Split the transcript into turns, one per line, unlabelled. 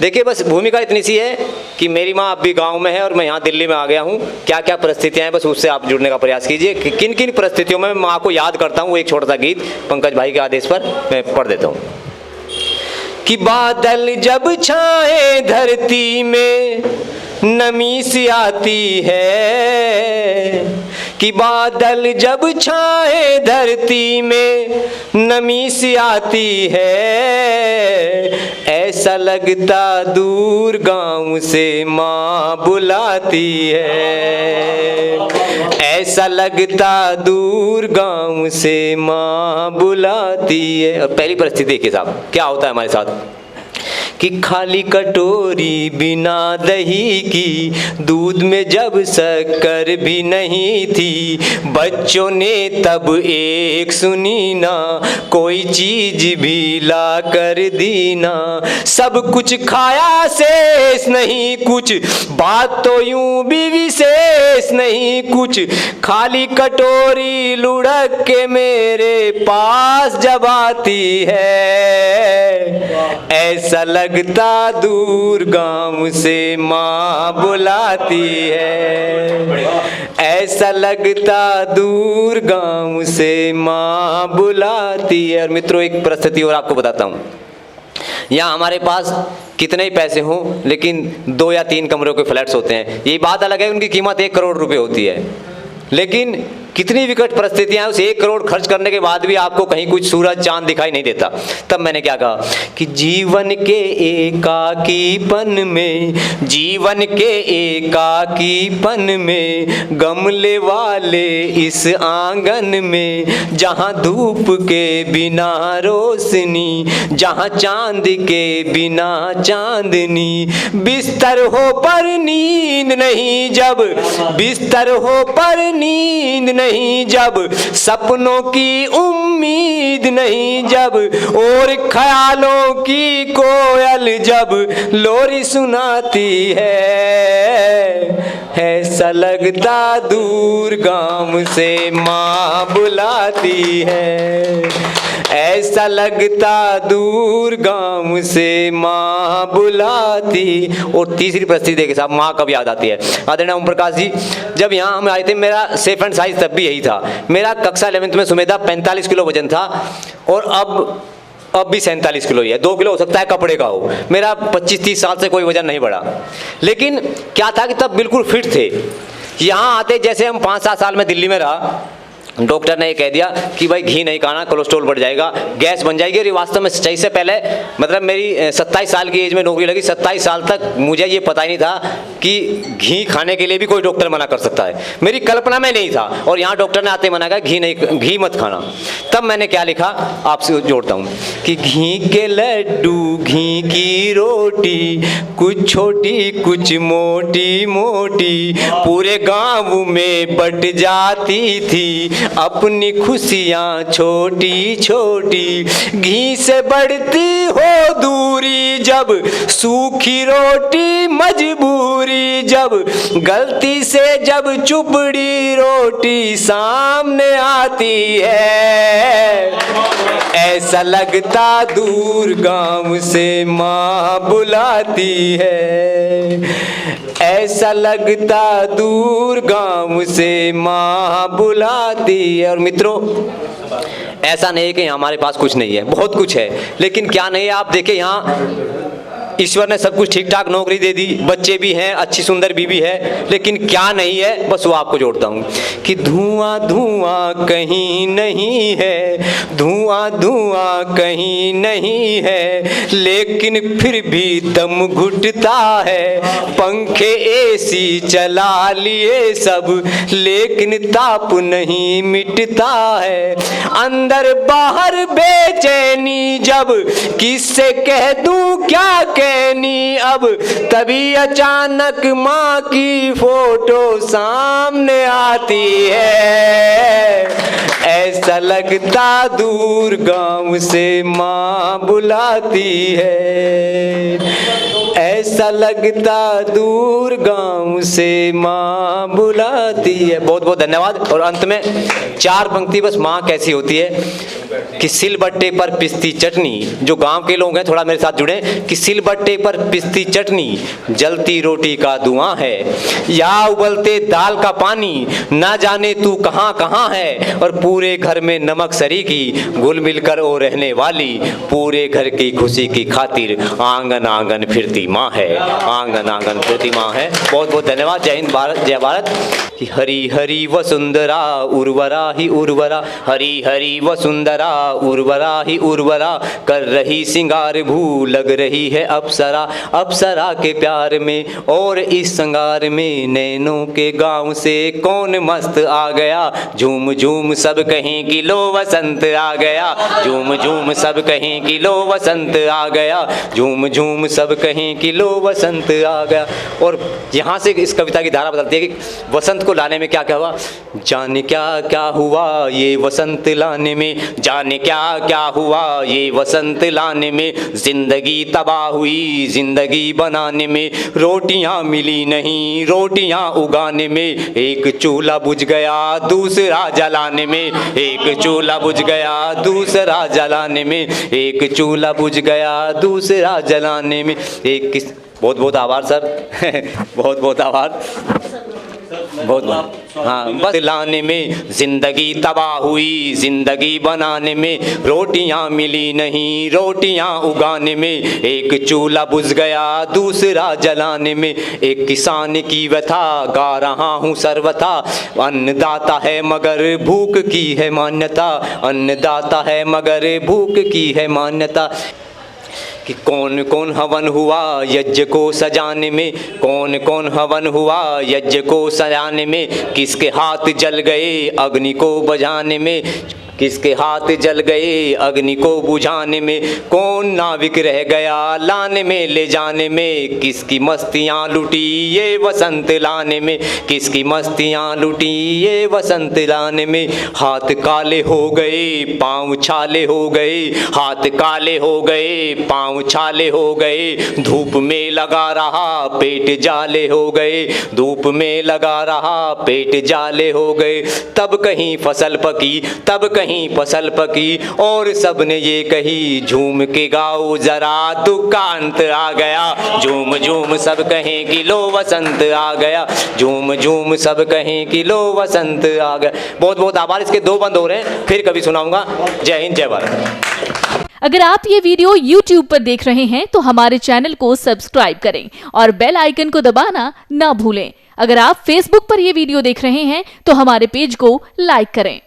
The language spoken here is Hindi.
देखिए बस भूमिका इतनी सी है कि मेरी माँ अब भी गांव में है और मैं यहाँ दिल्ली में आ गया हूँ। क्या क्या परिस्थितियाँ हैं बस उससे आप जुड़ने का प्रयास कीजिए कि किन किन परिस्थितियों में मैं माँ को याद करता हूँ। एक छोटा सा गीत पंकज भाई के आदेश पर मैं पढ़ देता हूँ कि बादल जब छाए धरती में नमी सी आती है, कि बादल जब छाए धरती में नमी सी आती है, ऐसा लगता दूर गाँव से माँ बुलाती है, ऐसा लगता दूर गाँव से माँ बुलाती है। और पहली परिस्थिति देखिए साहब क्या होता है हमारे साथ कि खाली कटोरी बिना दही की, दूध में जब शक्कर भी नहीं थी, बच्चों ने तब एक सुनी ना, कोई चीज भी ला कर दी ना, सब कुछ खाया शेष नहीं कुछ, बात तो यूं भी विशेष नहीं कुछ, खाली कटोरी लुढ़क के मेरे पास जब आती है, ऐसा लगता दूर गाँव से माँ बुलाती है, ऐसा लगता दूर गाँव से माँ बुलाती है। और मित्रों एक परिस्थिति और आपको बताता हूँ, यहाँ हमारे पास कितने ही पैसे हों लेकिन 2 या 3 कमरों के फ्लैट्स होते हैं। ये बात अलग है उनकी कीमत 1 करोड़ रुपए होती है, लेकिन कितनी विकट परिस्थितियां, उस 1 करोड़ खर्च करने के बाद भी आपको कहीं कुछ सूरज चांद दिखाई नहीं देता। तब मैंने क्या कहा कि जीवन के एकाकीपन में, जीवन के एकाकीपन में, गमले वाले इस आंगन में, जहां धूप के बिना रोशनी, जहां चांद के बिना चांदनी, बिस्तर हो पर नींद नहीं जब, बिस्तर हो पर नींद नहीं जब, सपनों की उम्मीद नहीं जब, और ख्यालों की कोयल जब लोरी सुनाती है, ऐसा लगता दूर गाँव से माँ बुलाती है, ऐसा लगता दूर गाँव से माँ बुलाती। और तीसरी परिस्थिति देखिए साहब माँ कब याद आती है। आदरणीय ओम प्रकाश जी, जब यहाँ हम आए थे मेरा सेफ एंड साइज तब भी यही था। मेरा कक्षा 11th में सुमेधा 45 किलो वजन था और अब भी 47 किलो ही है। 2 किलो हो सकता है कपड़े का हो। मेरा 25-30 साल से कोई वजन नहीं बढ़ा, लेकिन क्या था कि तब बिल्कुल फिट थे। यहाँ आते जैसे हम 5-7 साल में दिल्ली में रहा, डॉक्टर ने ये कह दिया कि भाई घी नहीं खाना, कोलेस्ट्रॉल बढ़ जाएगा, गैस बन जाएगी। और वास्तव में सच्चाई से पहले मतलब मेरी 27 साल की एज में नौकरी लगी। 27 साल तक मुझे ये पता ही नहीं था कि घी खाने के लिए भी कोई डॉक्टर मना कर सकता है, मेरी कल्पना में नहीं था। और यहाँ डॉक्टर ने आते मना कहा घी मत खाना। तब मैंने क्या लिखा आपसे जोड़ता हूँ कि घी के लड्डू, घी की रोटी, कुछ छोटी कुछ मोटी मोटी, पूरे गाँव में बट जाती थी अपनी खुशियाँ छोटी छोटी। घी से बढ़ती हो दूरी जब, सूखी रोटी मजबूरी जब, गलती से जब चुपड़ी रोटी सामने आती है, ऐसा लगता दूर गाँव से माँ बुलाती है, ऐसा लगता दूर गाँव से माँ बुलाती है। और मित्रों ऐसा नहीं है कि हमारे पास कुछ नहीं है, बहुत कुछ है, लेकिन क्या नहीं है आप देखिए यहाँ ईश्वर ने सब कुछ ठीक ठाक नौकरी दे दी, बच्चे भी हैं, अच्छी सुंदर बीवी है, लेकिन क्या नहीं है बस वो आपको जोड़ता हूँ कि धुआं धुआं कहीं नहीं है, धुआं धुआं कहीं नहीं है, लेकिन फिर भी दम घुटता है। पंखे एसी चला लिए सब, लेकिन ताप नहीं मिटता है। अंदर बाहर बेचैनी जब, किससे कह दूं क्या कहनी अब, तभी अचानक माँ की फोटो सामने आती है, ऐसा लगता दूर गाँव से माँ बुलाती है, ऐसा लगता दूर गाँव से माँ बुलाती है। बहुत बहुत धन्यवाद। और अंत में 4 पंक्ति बस माँ कैसी होती है। कि सिलबट्टे पर पिसती चटनी, जो गांव के लोग हैं थोड़ा मेरे साथ जुड़े, कि सिलबट्टे पर पिसती चटनी जलती रोटी का धुआं है, या उबलते दाल का पानी ना जाने तू कहां कहां है, और पूरे घर में नमक सरी की घुल मिलकर ओ रहने वाली, पूरे घर की खुशी की खातिर आंगन आंगन फिरती माँ है, आंगन आंगन फिरती माँ है। बहुत बहुत धन्यवाद। जय हिंद, भारत जय भारत। कि हरी हरी वसुंधरा उर्वरा ही उर्वरा, हरी हरी वसुंधरा उर्वरा ही उर्वरा, कर रही सिंगार भू लग रही है अप्सरा, अप्सरा के प्यार में और इस संगार में, नैनों के गांव से कौन मस्त आ गया, झूम झूम सब कहें कि लो वसंत आ गया, झूम झूम सब कहें कि लो वसंत आ गया, झूम झूम सब कहें कि लो वसंत आ गया। और यहाँ से इस कविता की धारा बदलती है कि वसंत को लाने में क्या क्या हुआ, जाने क्या क्या हुआ ये वसंत लाने में, जाने क्या क्या हुआ ये वसंत लाने में, जिंदगी तबाह हुई जिंदगी बनाने में, रोटियां मिली नहीं रोटियां उगाने में, एक चूल्हा बुझ गया दूसरा जलाने में, एक चूल्हा बुझ गया दूसरा जलाने में, एक चूल्हा बुझ गया दूसरा जलाने में। एक किस बहुत बहुत आभार सर बहुत बहुत आभार, बहुत हाँ। बस लाने में जिंदगी तबाह हुई जिंदगी बनाने में, रोटियां मिली नहीं रोटियां उगाने में, एक चूल्हा बुझ गया दूसरा जलाने में, एक किसान की व्यथा गा रहा हूँ सर्वथा, अन्नदाता है मगर भूख की है मान्यता, अन्नदाता है मगर भूख की है मान्यता। कि कौन कौन हवन हुआ यज्ञ को सजाने में, कौन कौन हवन हुआ यज्ञ को सजाने में, किसके हाथ जल गए अग्नि को बुझाने में, किसके हाथ जल गए अग्नि को बुझाने में, कौन नाविक रह गया लाने में ले जाने में, किसकी मस्तियाँ लुटी ये वसंत लाने में, किसकी मस्तियाँ लुटी ये वसंत लाने में, हाथ काले हो गए पाँव छाले हो गए, हाथ काले हो गए पाँव छाले हो गए, धूप में लगा रहा पेट जाले हो गए, धूप में लगा रहा पेट जाले हो गए, तब कहीं फसल पकी तब कहीं फसल पकी, और सबने ये कही झूम के गाओ जरा दुख का अंत आ गया, झूम झूम सब कहें कि लो वसंत आ गया, झूम झूम सब कहें कि लो वसंत आ गया। बहुत बहुत आभार। इसके 2 बंद हो रहे हैं, फिर कभी सुनाऊंगा। जय हिंद जय भारत।
अगर आप ये वीडियो YouTube पर देख रहे हैं तो हमारे चैनल को सब्सक्राइब करें और बेल आइकन को दबाना ना भूलें। अगर आप Facebook पर ये वीडियो देख रहे हैं तो हमारे पेज को लाइक करें।